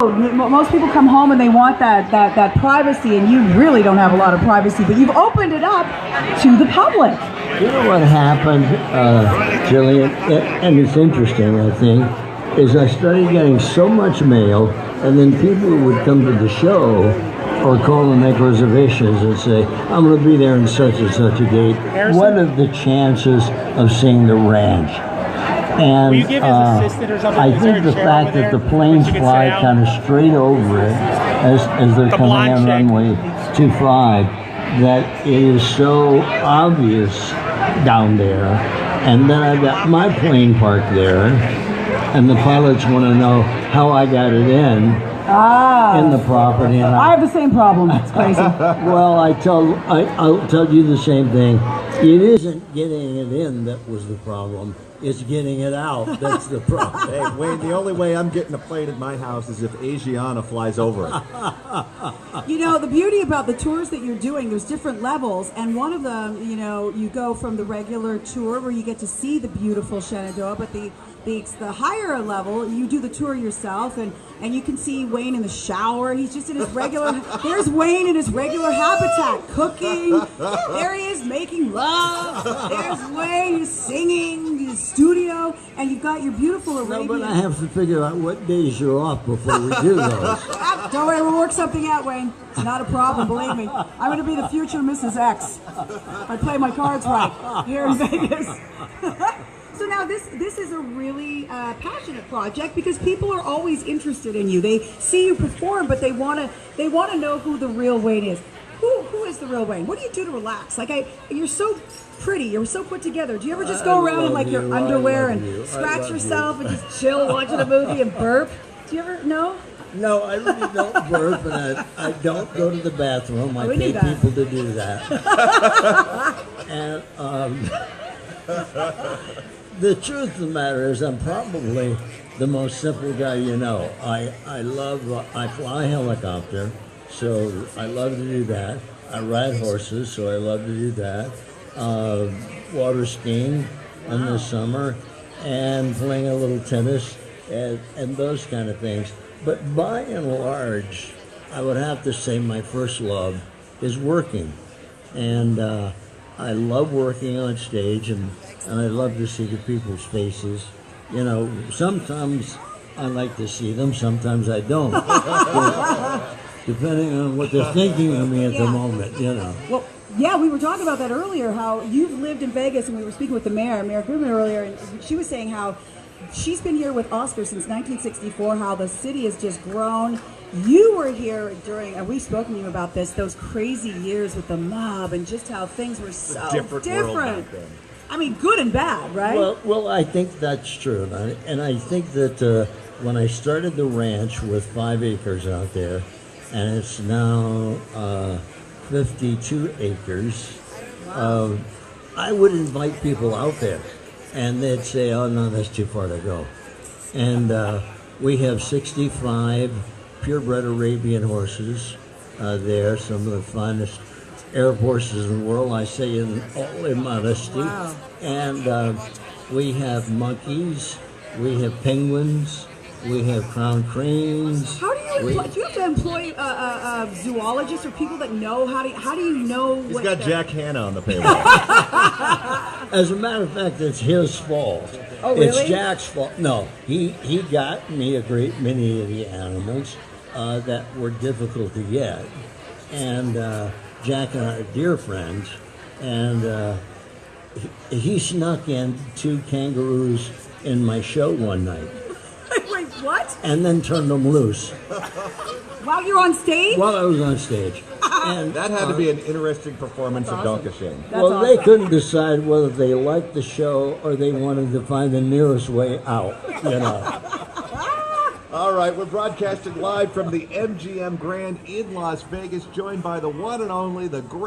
Most people come home and they want that privacy, and you really don't have a lot of privacy, but you've opened it up to the public. You know what happened, Jillian, and it's interesting, I think, is I started getting so much mail, and then people would come to the show or call and make reservations and say, I'm going to be there in such and such a date. What are the chances of seeing the ranch? And I think the fact that the planes fly kind of straight over it as they're coming on runway 25, that it is so obvious down there. And then I've got my plane parked there, and the pilots want to know how I got it in the property. And I have the same problem. It's crazy. Well, I'll tell you the same thing. It isn't getting it in that was the problem. It's getting it out that's the problem. Hey, Wayne, the only way I'm getting a plane at my house is if Asiana flies over it. You know, the beauty about the tours that you're doing, there's different levels, and one of them, you know, you go from the regular tour where you get to see the beautiful Shenandoah, but the higher level, you do the tour yourself, and you can see Wayne in the shower. He's just in his regular, there's Wayne in his regular habitat, cooking. There he is making love. There's Wayne, he's singing, his studio, and you've got your beautiful Arabian. No, but I have to figure out what days you're off before we do those. Don't worry, we'll work something out, Wayne. It's not a problem, believe me. I'm going to be the future Mrs. X. If I play my cards right here in Vegas. So now this is a really passionate project because people are always interested in you. They see you perform, but they want to know who the real Wayne is. Who is the real Wayne? What do you do to relax? Like you're so pretty, you're so put together. Do you ever just go around in like your underwear and scratch yourself and just chill watching a movie and burp? Do you ever no? No, I really don't burp, and I don't go to the bathroom. I pay people to do that. And the truth of the matter is I'm probably the most simple guy you know. I fly a helicopter, so I love to do that. I ride horses, so I love to do that. Water skiing in the summer, and playing a little tennis, and those kind of things. But by and large, I would have to say my first love is working. And I love working on stage, and I love to see the people's faces. You know, sometimes I like to see them, sometimes I don't. Depending on what they're thinking of me at the moment, you know. Well, yeah, we were talking about that earlier, how you've lived in Vegas, and we were speaking with the mayor, Mayor Goodman, earlier, and she was saying how she's been here with Oscar since 1964, how the city has just grown. You were here during, and we've spoken to you about this, those crazy years with the mob and just how things were so different. I mean, good and bad, right? Well, I think that's true. And I think that when I started the ranch with 5 acres out there, and it's now 52 acres, I would invite people out there. And they'd say, oh, no, that's too far to go. And we have 65 purebred Arabian horses there, some of the finest Arab horses in the world, I say in all immodesty. Wow. And we have monkeys, we have penguins, we have crown cranes. How do you employ? Do you have to employ zoologists or people that know how do you know? He's got Jack Hanna on the payroll. As a matter of fact, it's his fault. Oh, really? It's Jack's fault. No, he got me a great many of the animals that were difficult to get, and Jack and I are dear friends, and he snuck in 2 kangaroos in my show one night. Wait, what? And then turned them loose. While you're on stage? While I was on stage. And that had to be an interesting performance of Donkashane. Well, awesome. They couldn't decide whether they liked the show or they wanted to find the nearest way out, you know. All right, we're broadcasting live from the MGM Grand in Las Vegas, joined by the one and only, the great